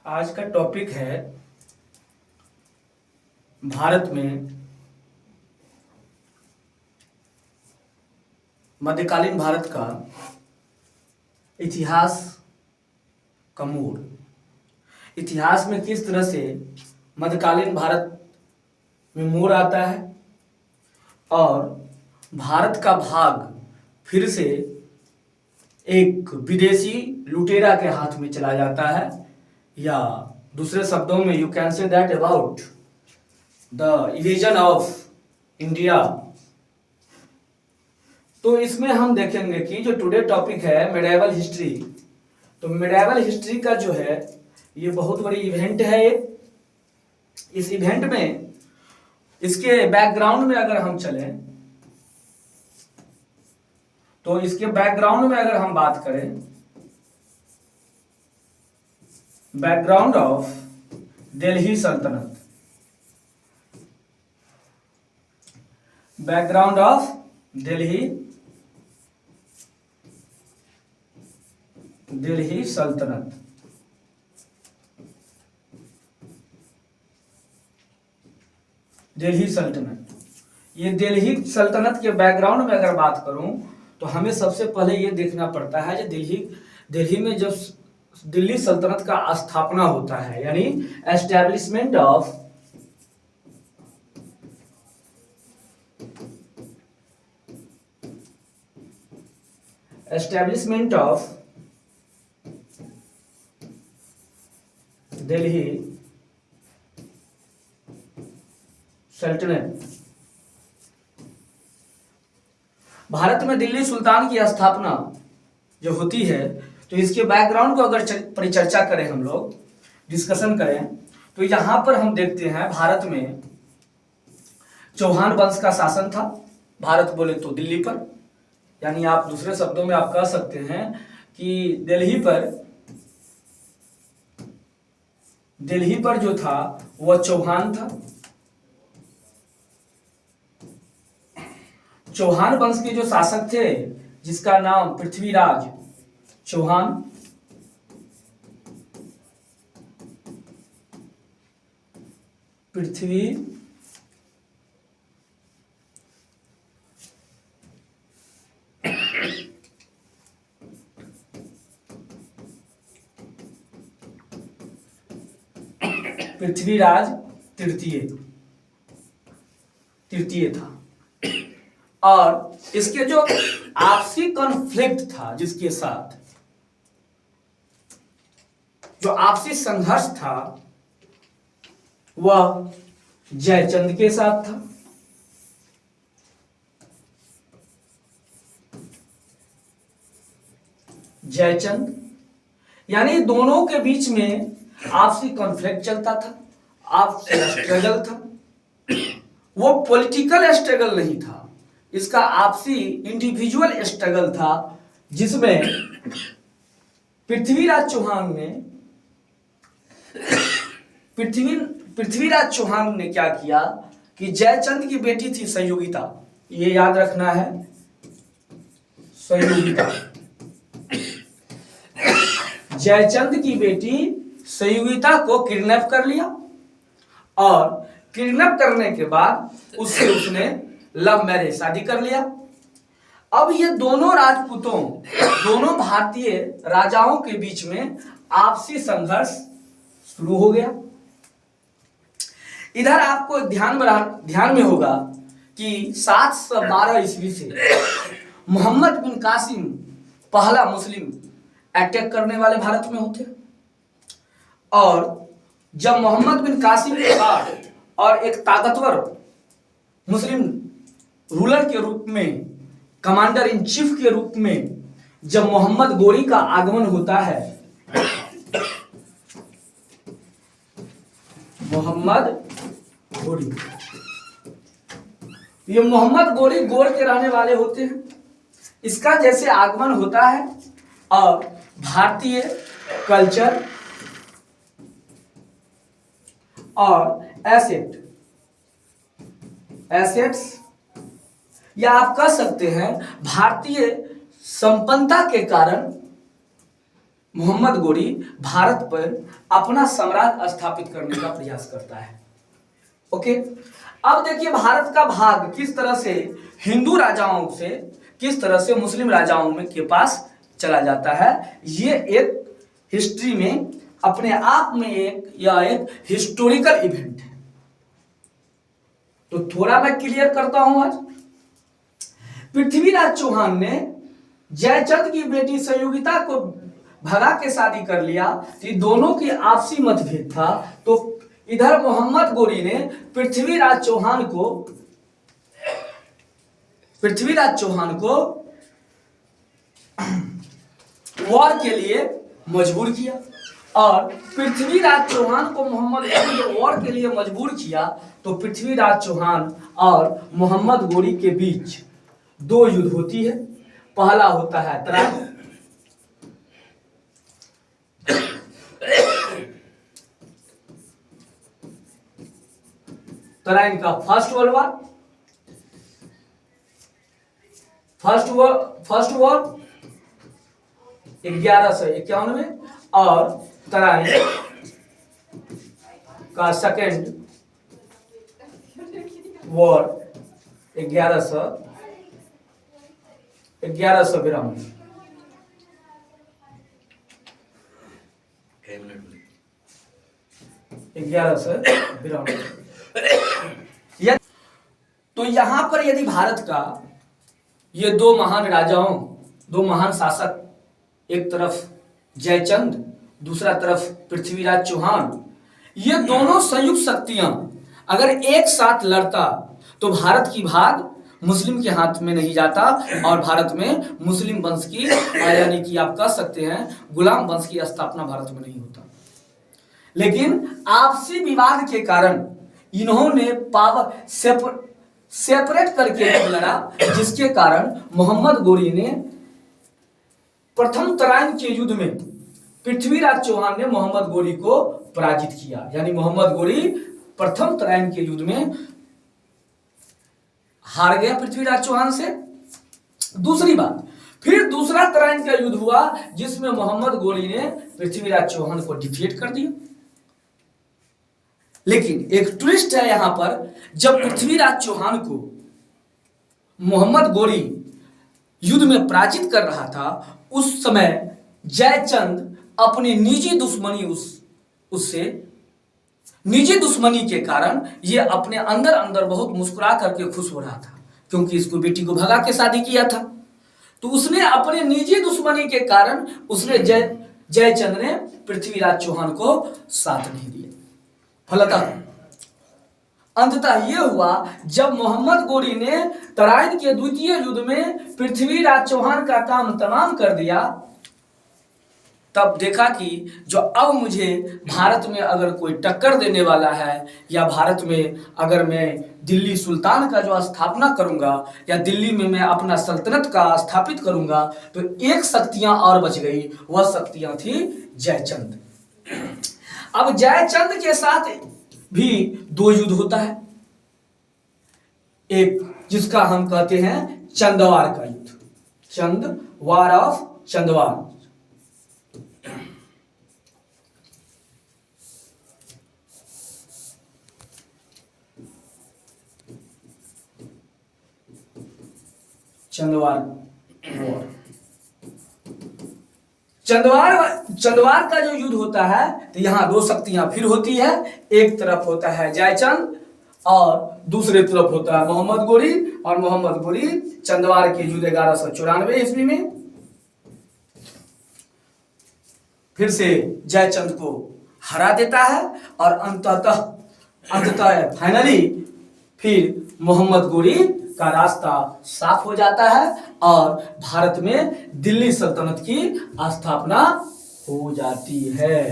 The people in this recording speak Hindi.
आज का टॉपिक है भारत में मध्यकालीन भारत का इतिहास का मोड़। इतिहास में किस तरह से मध्यकालीन भारत में मोड़ आता है और भारत का भाग फिर से एक विदेशी लुटेरा के हाथ में चला जाता है, या दूसरे शब्दों में you can say that about the evasion of India. तो इसमें हम देखेंगे कि जो टुडे टॉपिक है मेडिएवल हिस्ट्री, तो मेडिएवल हिस्ट्री का जो है ये बहुत बड़ी इवेंट है। इस इवेंट में इसके बैकग्राउंड में अगर हम चलें तो इसके बैकग्राउंड में अगर हम बात करें, बैकग्राउंड ऑफ दिल्ली सल्तनत, बैकग्राउंड ऑफ दिल्ली सल्तनत। दिल्ली सल्तनत, ये दिल्ली सल्तनत के बैकग्राउंड में अगर बात करूं तो हमें सबसे पहले ये देखना पड़ता है कि दिल्ली में जब दिल्ली सल्तनत का स्थापना होता है, यानी एस्टैब्लिशमेंट ऑफ दिल्ली सल्तनत। भारत में दिल्ली सुल्तान की स्थापना जो होती है, तो इसके बैकग्राउंड को अगर परिचर्चा करें, हम लोग डिस्कशन करें, तो यहाँ पर हम देखते हैं भारत में चौहान वंश का शासन था। भारत बोले तो दिल्ली पर, यानी आप दूसरे शब्दों में आप कह सकते हैं कि दिल्ली पर जो था वह चौहान था। चौहान वंश के जो शासक थे जिसका नाम पृथ्वीराज चौहान, पृथ्वीराज तृतीय था। और इसके जो आपसी कॉन्फ्लिक्ट था, जिसके साथ जो आपसी संघर्ष था, वह जयचंद के साथ था। जयचंद, यानी दोनों के बीच में आपसी कॉन्फ्लिक्ट चलता था, आपसी स्ट्रगल था। वो पॉलिटिकल स्ट्रगल नहीं था, इसका आपसी इंडिविजुअल स्ट्रगल था, जिसमें पृथ्वीराज चौहान ने क्या किया कि जयचंद की बेटी थी संयोगिता, ये याद रखना है, संयोगिता, जयचंद की बेटी संयोगिता को किडनैप कर लिया, और किडनैप करने के बाद उससे उसने लव मैरिज शादी कर लिया। अब ये दोनों दोनों भारतीय राजाओं के बीच में आपसी संघर्ष शुरू हो गया। इधर आपको ध्यान में होगा कि 712 ईस्वी से मोहम्मद बिन कासिम पहला मुस्लिम अटैक करने वाले भारत में होते, और जब मोहम्मद बिन कासिम के बाद और एक ताकतवर मुस्लिम रूलर के रूप में, कमांडर इन चीफ के रूप में जब मोहम्मद गोरी का आगमन होता है, मोहम्मद गोरी, ये मोहम्मद गोरी गोर के रहने वाले होते हैं। इसका जैसे आगमन होता है और भारतीय कल्चर और एसेट्स, या आप कह सकते हैं भारतीय संपन्नता के कारण मोहम्मद गोरी भारत पर अपना साम्राज्य स्थापित करने का प्रयास करता है। ओके, अब देखिए भारत का भाग किस तरह से हिंदू राजाओं से किस तरह से मुस्लिम राजाओं में के पास चला जाता है। ये एक हिस्ट्री में अपने आप में एक हिस्टोरिकल इवेंट है। तो थोड़ा मैं क्लियर करता हूं। आज पृथ्वीराज चौहान ने जयचंद की बेटी संयोगिता को भगा के शादी कर लिया। तो दोनों की आपसी मतभेद था। तो इधर मोहम्मद गोरी ने पृथ्वीराज चौहान को वॉर के लिए मजबूर किया, और पृथ्वीराज चौहान को मोहम्मद गोरी ने वॉर के लिए मजबूर किया। तो पृथ्वीराज चौहान और मोहम्मद गोरी के बीच दो युद्ध होती है। पहला होता है तराइन का फर्स्ट वर्ल्ड वॉर 1151 में, और तराइन का सेकेंड वॉर 1192 तो यहां पर यदि भारत का ये दो महान राजाओं, दो महान शासक, एक तरफ जयचंद, दूसरा तरफ पृथ्वीराज चौहान, ये दोनों संयुक्त शक्तियां अगर एक साथ लड़ता तो भारत की भाग मुस्लिम के हाथ में नहीं जाता, और भारत में मुस्लिम वंश की यानी कि आप कह सकते हैं गुलाम वंश की स्थापना भारत में नहीं होता। लेकिन आपसी विवाद के कारण इन्होंने पावर सेपरेट करके लड़ा, जिसके कारण मोहम्मद गोरी ने प्रथम तराइन के युद्ध में पृथ्वीराज चौहान ने मोहम्मद गोरी को पराजित किया। यानी मोहम्मद गोरी प्रथम तराइन के युद्ध में हार गया पृथ्वीराज चौहान से। दूसरी बात, फिर दूसरा तराइन का युद्ध हुआ जिसमें मोहम्मद गोरी ने पृथ्वीराज चौहान को डिफीट कर दिया। लेकिन एक ट्विस्ट है यहां पर, जब पृथ्वीराज चौहान को मोहम्मद गोरी युद्ध में पराजित कर रहा था, उस समय जयचंद अपनी निजी दुश्मनी के कारण ये अपने अंदर अंदर बहुत मुस्कुरा करके खुश हो रहा था, क्योंकि इसको बेटी को भगा के शादी किया था। तो उसने अपने निजी दुश्मनी के कारण उसने जयचंद ने पृथ्वीराज चौहान को साथ नहीं दिया। फलतः अंततः यह हुआ, जब मोहम्मद गोरी ने तराइन के द्वितीय युद्ध में पृथ्वीराज चौहान का काम तमाम कर दिया, तब देखा कि जो अब मुझे भारत में अगर कोई टक्कर देने वाला है, या भारत में अगर मैं दिल्ली सुल्तान का जो स्थापना करूंगा, या दिल्ली में मैं अपना सल्तनत का स्थापित करूंगा, तो एक शक्तियां और बच गई। वह शक्तियां थी जयचंद। अब जयचंद के साथ भी दो युद्ध होता है, एक जिसका हम कहते हैं चंदवार का युद्ध, वॉर ऑफ चंदवार। चंदवार का जो युद्ध होता है, तो यहां दो शक्तियां फिर होती है। एक तरफ होता है जयचंद और दूसरे तरफ होता है मोहम्मद गोरी, और मोहम्मद गोरी चंदवार के युद्ध 1194 ईस्वी में फिर से जयचंद को हरा देता है, और अंततः फाइनली फिर मोहम्मद गोरी का रास्ता साफ हो जाता है, और भारत में दिल्ली सल्तनत की स्थापना हो जाती है।